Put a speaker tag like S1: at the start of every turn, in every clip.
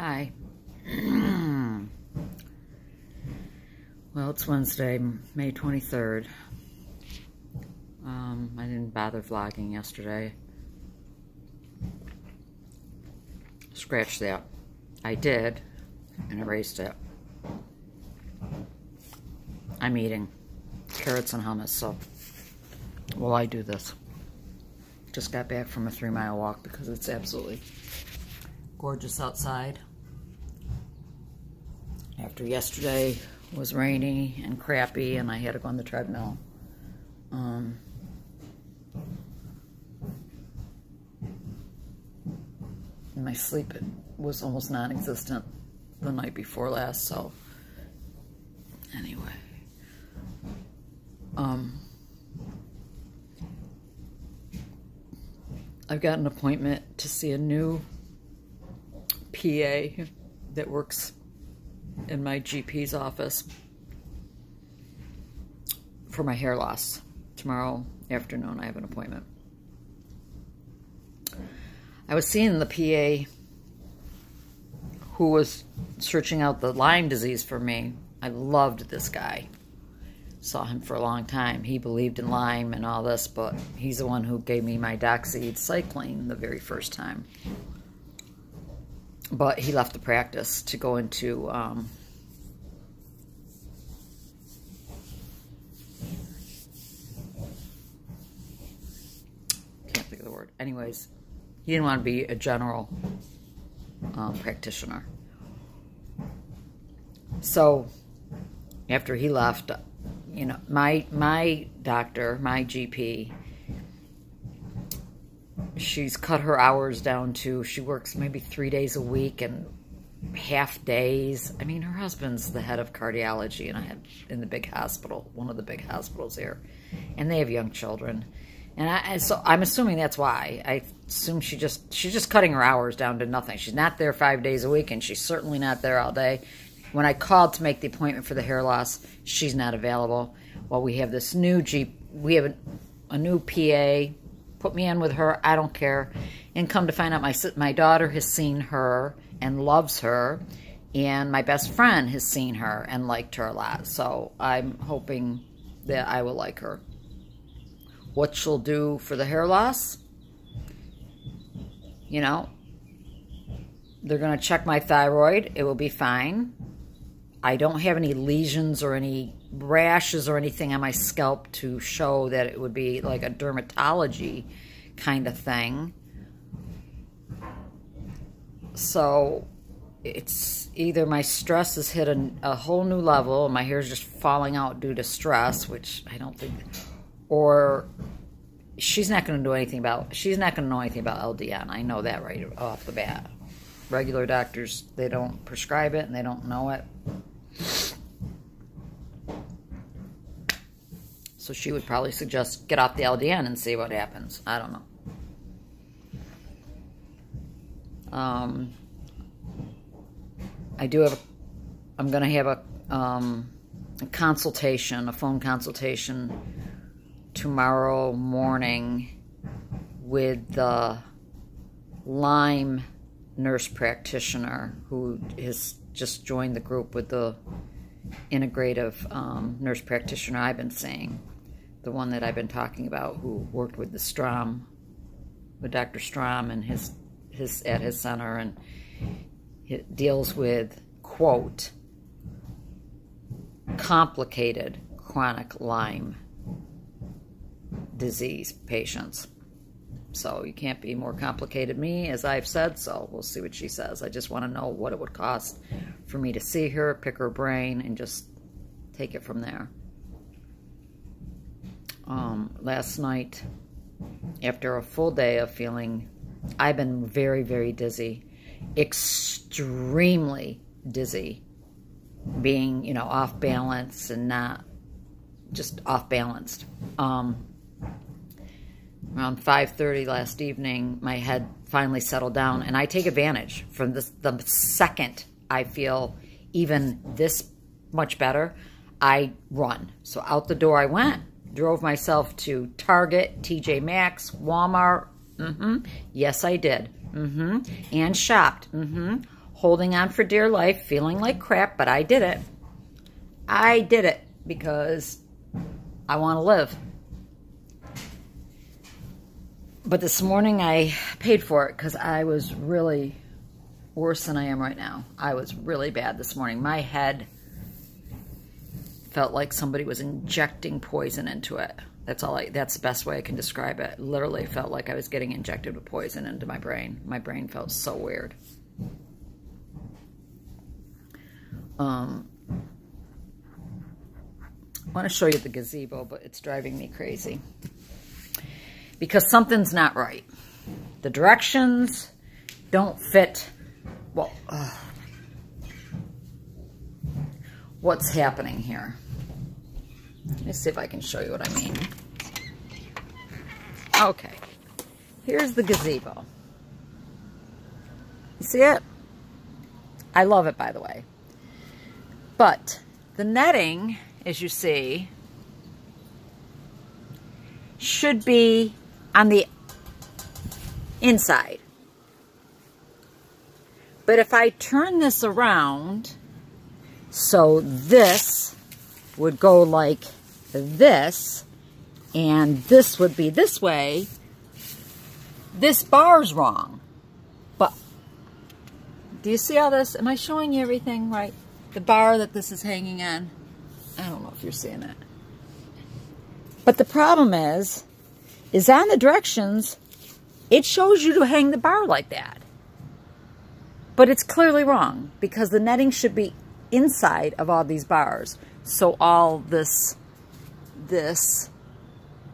S1: Hi. Well, it's Wednesday, May 23rd. I didn't bother vlogging yesterday. Scratch that. I did, and erased it. I'm eating carrots and hummus, so while I do this. Just got back from a 3-mile walk because it's absolutely gorgeous outside. After yesterday was rainy and crappy and I had to go on the treadmill. My sleep was almost non-existent the night before last, so anyway. I've got an appointment to see a new PA that works in my GP's office for my hair loss. Tomorrow afternoon I have an appointment. I was seeing the PA who was searching out the Lyme disease for me. I loved this guy. Saw him for a long time. He believed in Lyme and all this, but he's the one who gave me my doxycycline the very first time. But he left the practice to go into can't think of the word. Anyways, he didn't want to be a general practitioner. So after he left, you know, my doctor, my GP, she's cut her hours down to, she works maybe 3 days a week and half days. I mean, her husband's the head of cardiology in the big hospital, one of the big hospitals here, and they have young children. And so I'm assuming that's why. I assume she's just cutting her hours down to nothing. She's not there 5 days a week, and she's certainly not there all day. When I called to make the appointment for the hair loss, she's not available. Well, we have this new we have a new PA. Put me in with her. I don't care. And come to find out, my daughter has seen her and loves her, and my best friend has seen her and liked her a lot. So I'm hoping that I will like her. What she'll do for the hair loss, you know, they're going to check my thyroid. It will be fine. I don't have any lesions or any rashes or anything on my scalp to show that it would be like a dermatology kind of thing. So it's either my stress has hit a whole new level and my hair is just falling out due to stress, which I don't think, or she's not going to do anything about, she's not going to know anything about LDN. I know that right off the bat. Regular doctors, they don't prescribe it and they don't know it. So she would probably suggest get off the LDN and see what happens. I don't know. I'm going to have a consultation, a phone consultation tomorrow morning with the Lyme nurse practitioner who has just joined the group with the integrative nurse practitioner I've been seeing, the one that I've been talking about, who worked with the Strom, with Dr. Strom and at his center, and it deals with, quote, complicated chronic Lyme disease patients. So you can't be more complicated than me, as I've said, so we'll see what she says. I just want to know what it would cost for me to see her, pick her brain, and just take it from there. Last night, after a full day of feeling, I've been very, very dizzy, extremely dizzy, being, you know, off balance and not just off balanced. Around 5:30 last evening, my head finally settled down, and I take advantage from the second I feel even this much better, I run. So out the door I went, drove myself to Target, TJ Maxx, Walmart. Yes, I did. And shopped. holding on for dear life, feeling like crap, but I did it. I did it because I want to live. But this morning I paid for it because I was really worse than I am right now. I was really bad this morning. My head felt like somebody was injecting poison into it. That's the best way I can describe it. Literally felt like I was getting injected with poison into my brain. My brain felt so weird. I want to show you the gazebo, but it's driving me crazy. Because something's not right. The directions don't fit. Well, what's happening here? Let me see if I can show you what I mean. Okay. Here's the gazebo. You see it? I love it, by the way. But the netting, as you see, should be on the inside. But if I turn this around, so this would go like this, and this would be this way, this bar's wrong. But do you see all this? Am I showing you everything right? The bar that this is hanging on. I don't know if you're seeing it. But the problem is on the directions, it shows you to hang the bar like that. But it's clearly wrong because the netting should be inside of all these bars. So all this,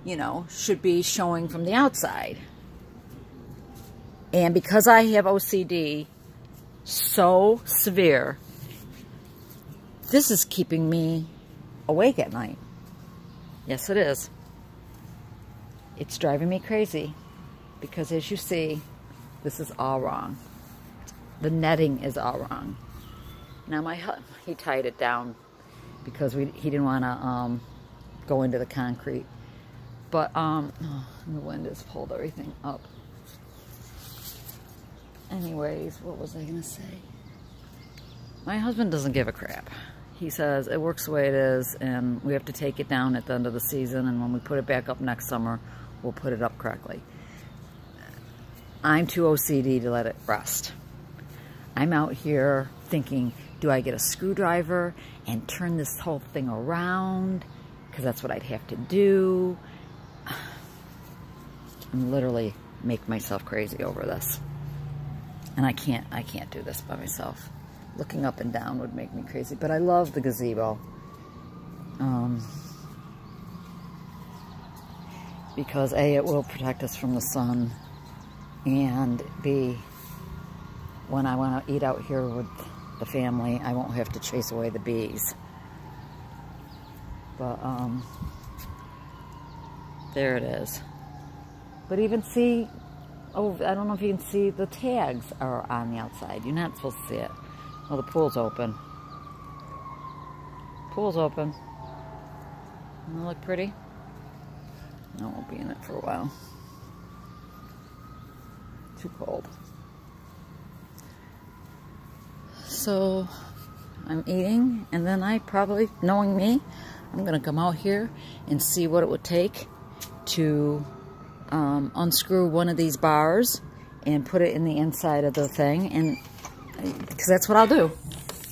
S1: you know, should be showing from the outside. And because I have OCD so severe, this is keeping me awake at night. Yes, it is. It's driving me crazy because, as you see, this is all wrong. The netting is all wrong. Now he tied it down because he didn't want to go into the concrete. But the wind has pulled everything up. Anyways, what was I gonna say? My husband doesn't give a crap. He says it works the way it is, and we have to take it down at the end of the season, and when we put it back up next summer, we'll put it up correctly. I'm too OCD to let it rest. I'm out here thinking, do I get a screwdriver and turn this whole thing around? Because that's what I'd have to do. I'm literally make myself crazy over this. And I can't do this by myself. Looking up and down would make me crazy. But I love the gazebo. Because A, it will protect us from the sun. And B, when I want to eat out here with the family, I won't have to chase away the bees. But, there it is. But even see, oh, I don't know if you can see, the tags are on the outside. You're not supposed to see it. Oh, the pool's open. Pool's open. Doesn't it look pretty? I won't be in it for a while. Too cold. So I'm eating, and then I probably, knowing me, I'm going to come out here and see what it would take to unscrew one of these bars and put it in the inside of the thing, and because that's what I'll do.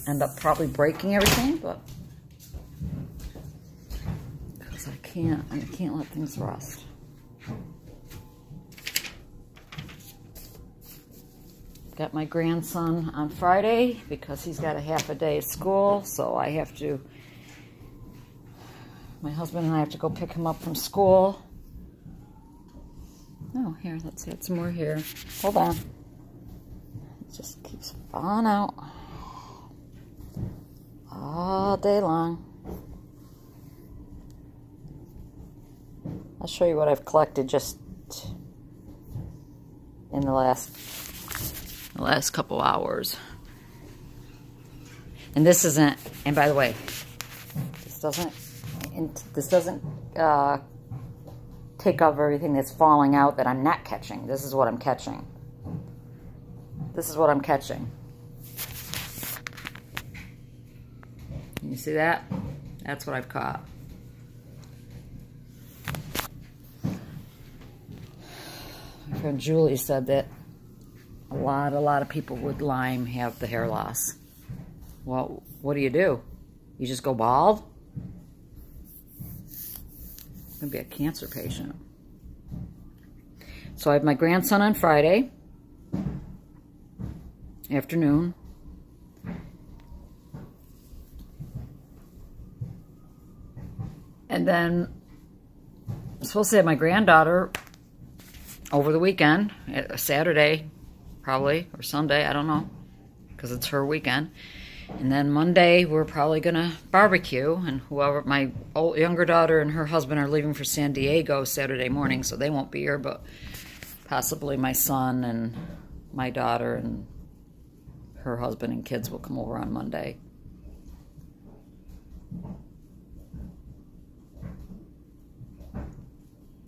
S1: End up probably breaking everything, but because I can't let things rust. Got my grandson on Friday because he's got a half a day of school, so I have to, my husband and I have to go pick him up from school. Oh, here, let's add some more here. Hold on. It just keeps falling out all day long. I'll show you what I've collected just in the last couple hours. And this isn't, and by the way, this doesn't take off everything that's falling out that I'm not catching. This is what I'm catching. This is what I'm catching. Can you see that? That's what I've caught. My friend Julie said that a lot of people with Lyme have the hair loss. Well, what do? You just go bald? I'm gonna be a cancer patient. So I have my grandson on Friday afternoon. And then I'm supposed to have my granddaughter over the weekend, Saturday probably, or Sunday, I don't know, because it's her weekend. And then Monday we're probably gonna barbecue, and whoever, my younger daughter and her husband are leaving for San Diego Saturday morning, so they won't be here, but possibly my son and my daughter and her husband and kids will come over on Monday.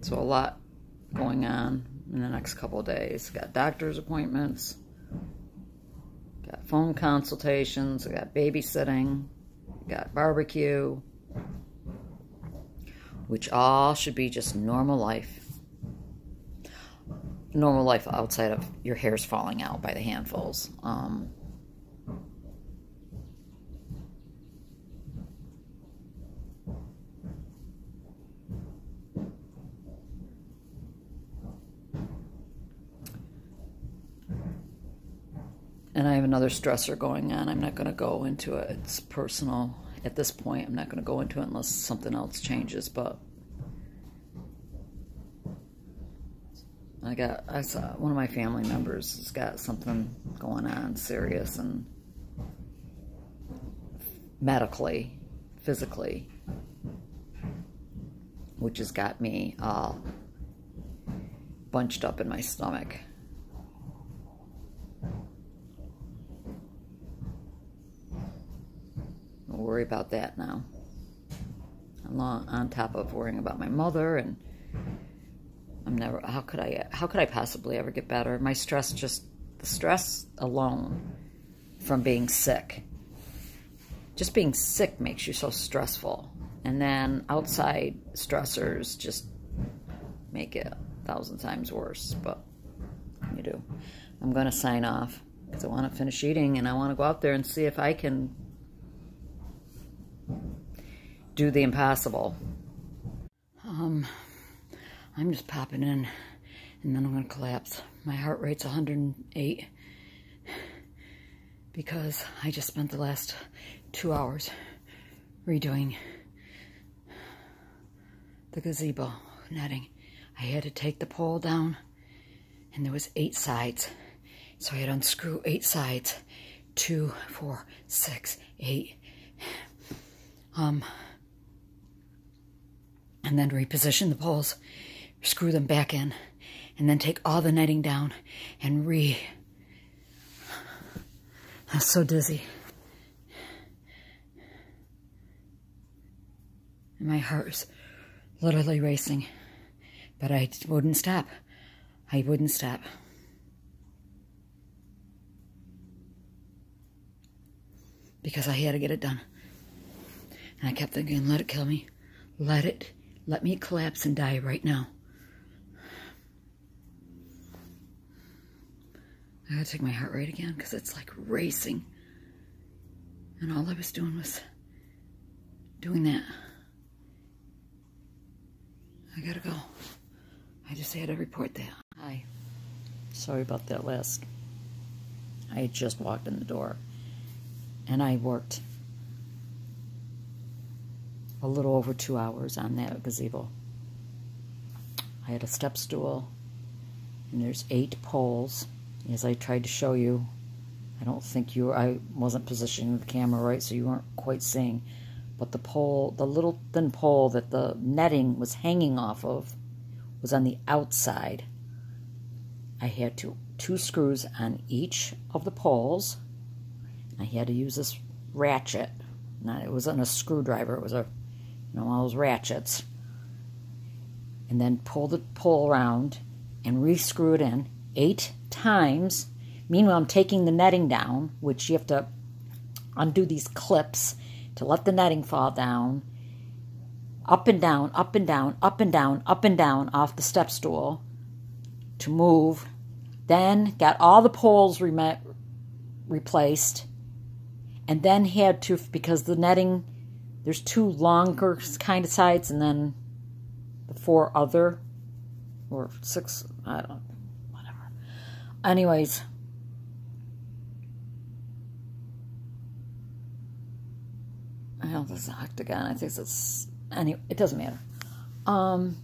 S1: So a lot going on in the next couple of days. Got doctor's appointments, got phone consultations, I got babysitting, got barbecue, which all should be just normal life. Normal life outside of your hair's falling out by the handfuls. And I have another stressor going on. I'm not going to go into it. It's personal at this point. I'm not going to go into it unless something else changes. But I saw one of my family members has got something going on serious and medically, physically, which has got me all bunched up in my stomach. I'll worry about that now. I'm on top of worrying about my mother, and I'm never, how could I possibly ever get better? My stress, the stress alone from being sick. Just being sick makes you so stressful. And then outside stressors just make it 1,000 times worse, but you do. I'm going to sign off because I want to finish eating, and I want to go out there and see if I can do the impossible. I'm just popping in, and then I'm going to collapse. My heart rate's 108 because I just spent the last 2 hours redoing the gazebo netting. I had to take the pole down, and there was 8 sides. So I had to unscrew 8 sides. 2, 4, 6, 8. And then reposition the poles, screw them back in, and then take all the netting down and I was so dizzy. And my heart was literally racing, but I wouldn't stop. I wouldn't stop. Because I had to get it done. And I kept thinking, let it kill me. Let me collapse and die right now. I gotta take my heart rate again because it's like racing. And all I was doing was doing that. I gotta go. I just had to report that. Hi. Sorry about that last. I had just walked in the door. And I worked a little over 2 hours on that gazebo. I had a step stool, and there's 8 poles. As I tried to show you, I wasn't positioning the camera right, so you weren't quite seeing. But the pole, the little thin pole that the netting was hanging off of, was on the outside. I had 2 screws on each of the poles. I had to use this ratchet. It wasn't a screwdriver, it was one of those ratchets. And then pull the pole around and re-screw it in 8 times. Meanwhile, I'm taking the netting down, which you have to undo these clips, to let the netting fall down, up and down, up and down, up and down, up and down off the step stool to move. Then got all the poles replaced, and then had to, because the netting, there's 2 longer kind of sides and then the 4 other, or 6, I don't know, whatever. Anyways, I don't think it's an octagon. I think it's, anyway, it doesn't matter. And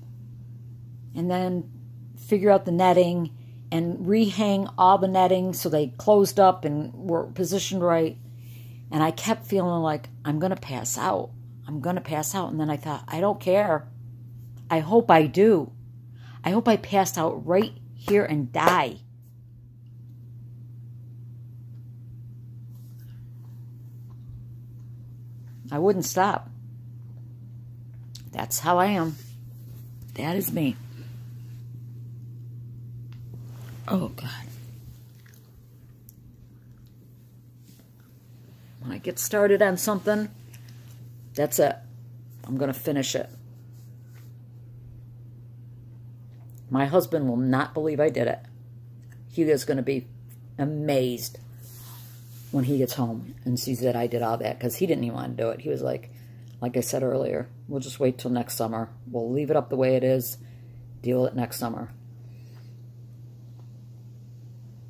S1: then figure out the netting and rehang all the netting so they closed up and were positioned right. And I kept feeling like, I'm going to pass out. I'm going to pass out. And then I thought, I don't care. I hope I do. I hope I passed out right here and die. I wouldn't stop. That's how I am. That is me. Oh, God. When I get started on something, that's it. I'm going to finish it. My husband will not believe I did it. He is going to be amazed when he gets home and sees that I did all that, because he didn't even want to do it. He was like I said earlier, we'll just wait till next summer. We'll leave it up the way it is, deal with it next summer.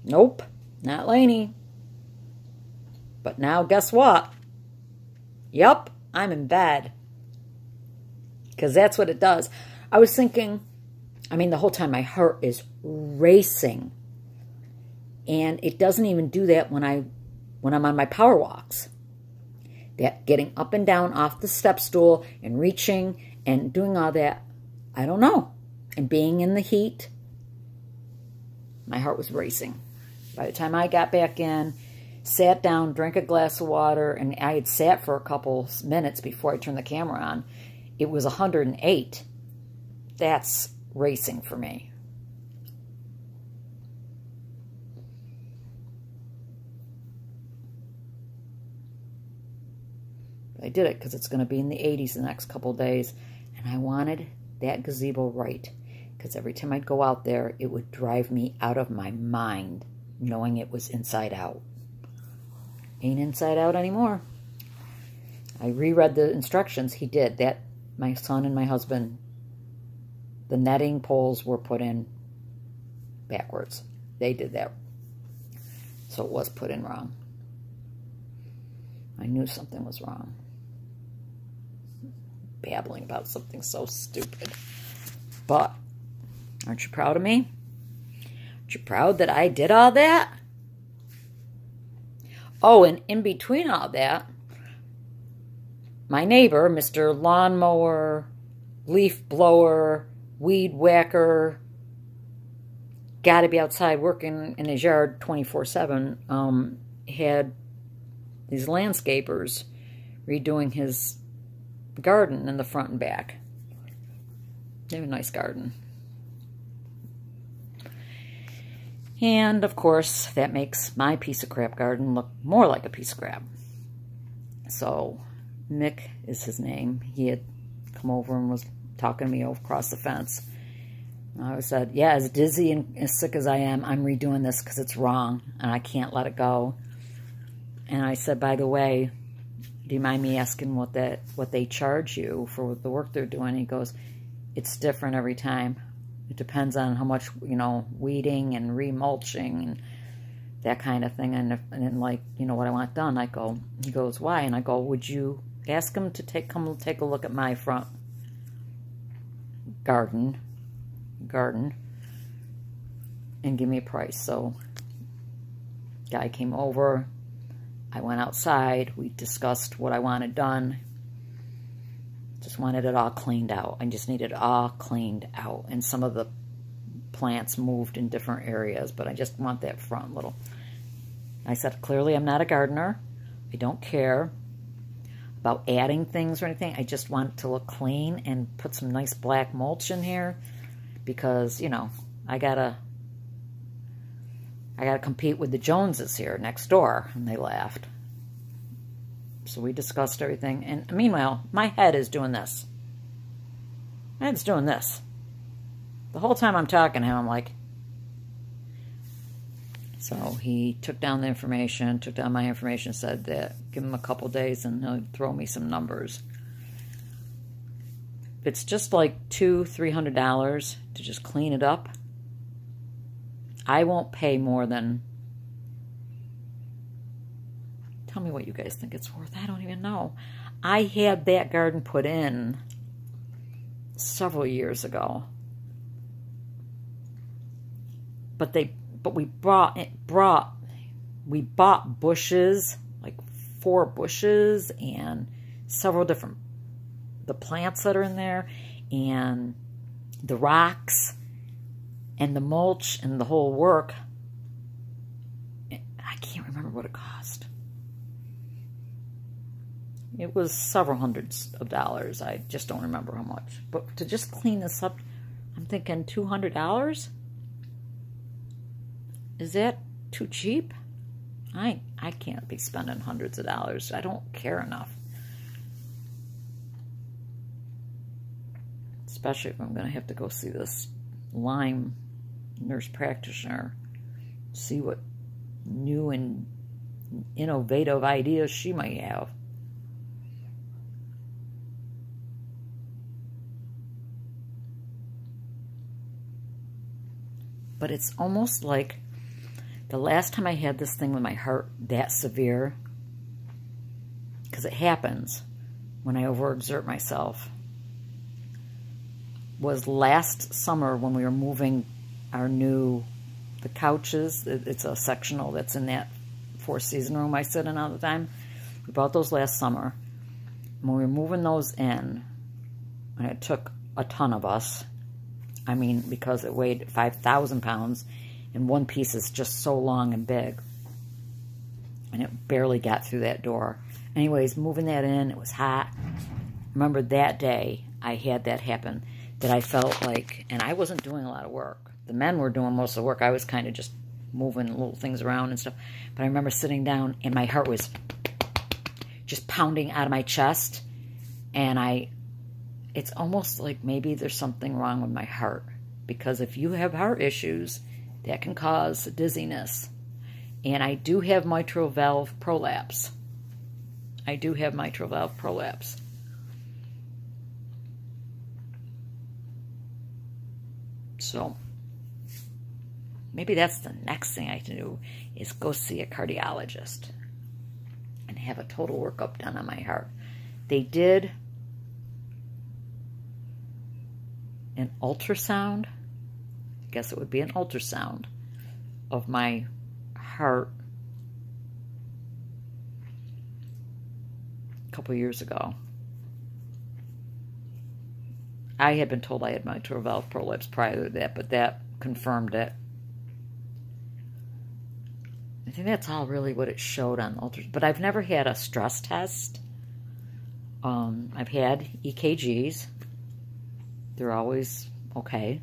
S1: Nope, not Lainey. But now guess what? Yep, I'm in bed. Because that's what it does. I was thinking, I mean, the whole time my heart is racing. And it doesn't even do that when I'm on my power walks. That getting up and down off the step stool and reaching and doing all that, I don't know. And being in the heat, my heart was racing. By the time I got back in, sat down, drank a glass of water, and I had sat for a couple minutes before I turned the camera on. It was 108. That's racing for me. I did it because it's going to be in the 80s the next couple days, and I wanted that gazebo right, because every time I'd go out there, it would drive me out of my mind knowing it was inside out. Ain't inside out anymore. I reread the instructions. He did that. My son and my husband, the netting poles were put in backwards. They did that. So it was put in wrong. I knew something was wrong. Babbling about something so stupid. But, aren't you proud of me? Aren't you proud that I did all that? Oh, and in between all that, my neighbor, Mr. Lawnmower, Leaf Blower, Weed Whacker, got to be outside working in his yard 24/7, had these landscapers redoing his garden in the front and back. They have a nice garden. And, of course, that makes my piece of crap garden look more like a piece of crap. So, Mick is his name. He had come over and was talking to me across the fence. I said, yeah, as dizzy and as sick as I am, I'm redoing this because it's wrong, and I can't let it go. And I said, by the way, do you mind me asking what they charge you for the work they're doing? He goes, it's different every time. It depends on how much, weeding and remulching and that kind of thing. And then, like, what I want done, I go, he goes, why? And I go, would you ask him to come take a look at my front garden and give me a price? So, guy came over. I went outside. We discussed what I wanted done. Just wanted it all cleaned out. I just needed it all cleaned out. And some of the plants moved in different areas, but I just want that front little. I said, clearly I'm not a gardener. I don't care about adding things or anything. I just want it to look clean and put some nice black mulch in here because, I gotta compete with the Joneses here next door. And they laughed. So we discussed everything. And meanwhile, my head is doing this. My head's doing this. The whole time I'm talking to him, I'm like... So he took down the information, took down my information, said that give him a couple days and he'll throw me some numbers. It's just like $200-300 to just clean it up. I won't pay more than... Tell me what you guys think it's worth. I don't even know. I had that garden put in several years ago. But we bought bushes, like 4 bushes and several different the plants that are in there and the rocks and the mulch and the whole work. I can't remember what it cost. It was several hundreds of dollars. I just don't remember how much. But to just clean this up, I'm thinking $200? Is that too cheap? I can't be spending hundreds of dollars. I don't care enough. Especially if I'm going to have to go see this Lyme nurse practitioner, see what new and innovative ideas she might have. But it's almost like the last time I had this thing with my heart that severe, because it happens when I overexert myself, was last summer when we were moving the couches. It's a sectional that's in that 4-season room I sit in all the time. We bought those last summer. When we were moving those in, and it took a ton of us, I mean, because it weighed 5,000 pounds, and one piece is just so long and big, and it barely got through that door. Anyways, moving that in, it was hot. Remember that day I had that happen, that I felt like, and I wasn't doing a lot of work. The men were doing most of the work. I was kind of just moving little things around and stuff. But I remember sitting down, and my heart was just pounding out of my chest, and it's almost like maybe there's something wrong with my heart, because if you have heart issues, that can cause dizziness. And I do have mitral valve prolapse. I do have mitral valve prolapse. So maybe that's the next thing I can do, is go see a cardiologist and have a total workup done on my heart. They did an ultrasound. I guess it would be an ultrasound of my heart a couple years ago. I had been told I had mitral valve prolapse prior to that, but that confirmed it. I think that's all really what it showed on ultrasound. But I've never had a stress test. I've had EKGs. They're always okay.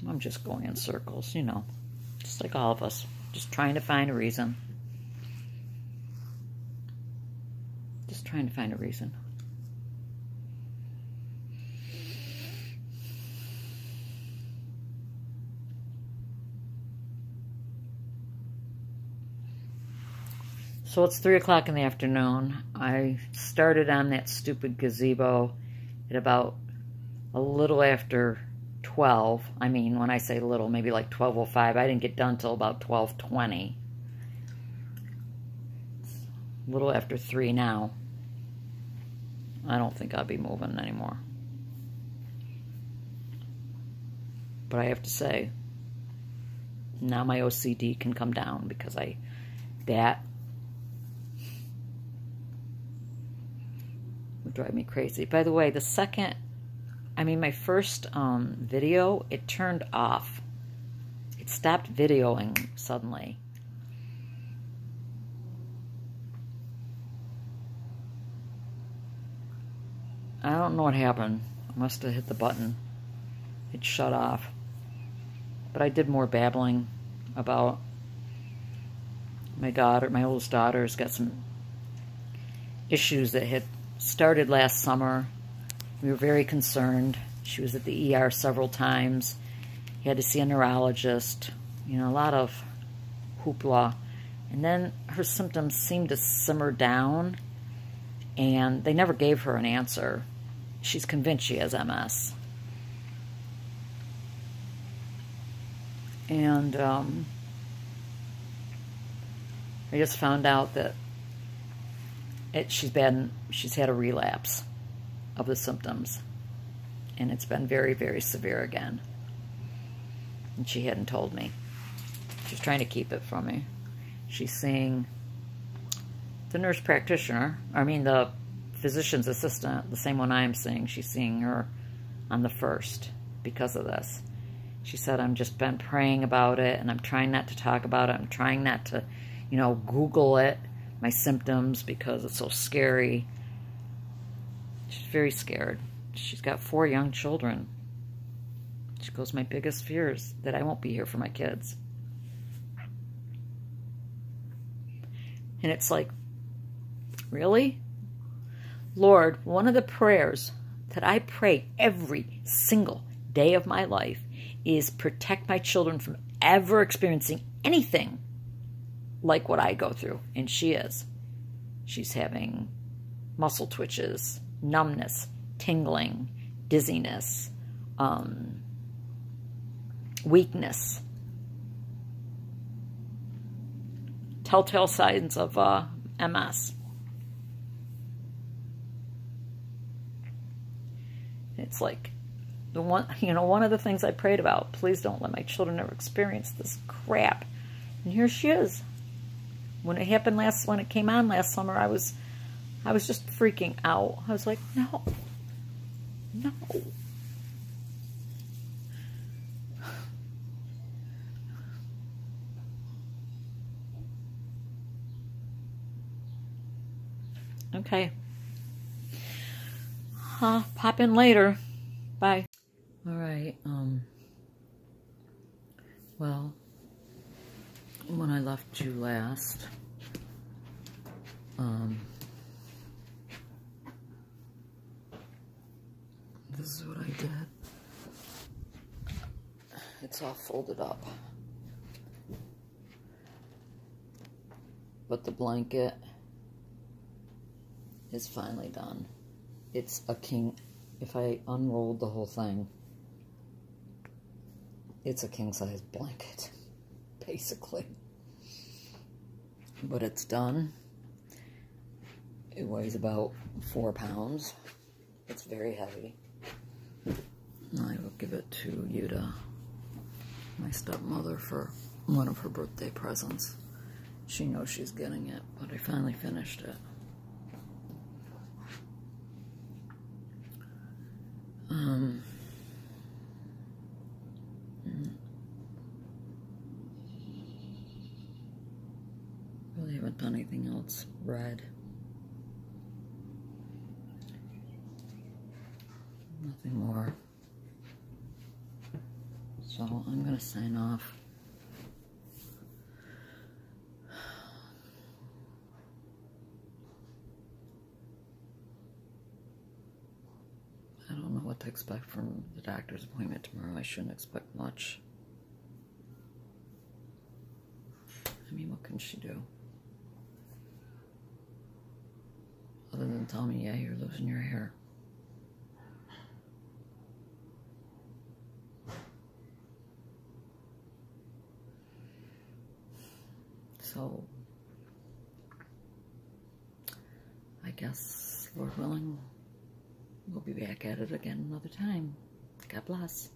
S1: I'm just going in circles, you know, just like all of us, just trying to find a reason. Just trying to find a reason. So it's 3 o'clock in the afternoon. I started on that stupid gazebo at about a little after 12. I mean, when I say little, maybe like 12:05. I didn't get done till about 12:20. A little after 3 now. I don't think I'll be moving anymore. But I have to say, now my OCD can come down, because that would drive me crazy. By the way, my first video, it turned off. It stopped videoing suddenly. I don't know what happened. I must have hit the button. It shut off. But I did more babbling about My oldest daughter's got some issues that had started last summer. We were very concerned. She was at the ER several times. He had to see a neurologist. You know, a lot of hoopla. And then her symptoms seemed to simmer down, and they never gave her an answer. She's convinced she has MS. And I just found out that she's had a relapse of the symptoms, and it's been very, very severe again. And she hadn't told me. She's trying to keep it from me. She's seeing the nurse practitioner, the physician's assistant, the same one I'm seeing. She's seeing her on the 1st because of this. She said, I've just been praying about it, and I'm trying not to talk about it. I'm trying not to, Google it, my symptoms, because it's so scary. She's very scared. She's got 4 young children. She goes, my biggest fear is that I won't be here for my kids. And it's like, really? Lord, one of the prayers that I pray every single day of my life is protect my children from ever experiencing anything like what I go through. And she is. She's having muscle twitches, numbness, tingling, dizziness, weakness. Telltale signs of MS. It's like one of the things I prayed about. Please don't let my children ever experience this crap. And here she is. When it happened when it came on last summer, I was just freaking out. I was like, no. Okay. Pop in later. Bye. All right. Well, when I left you last, this is what I did. It's all folded up. But the blanket is finally done. It's a king. If I unrolled the whole thing, it's a king-size blanket, basically. But it's done. It weighs about 4 pounds. It's very heavy. I will give it to Yuta, my stepmother, for one of her birthday presents. She knows she's getting it, but I finally finished it. Really haven't done anything else. Red. Nothing more. So I'm going to sign off. I don't know what to expect from the doctor's appointment tomorrow. I shouldn't expect much. I mean, what can she do? Other than tell me, yeah, you're losing your hair. So, I guess, Lord willing, we'll be back at it again another time. God bless.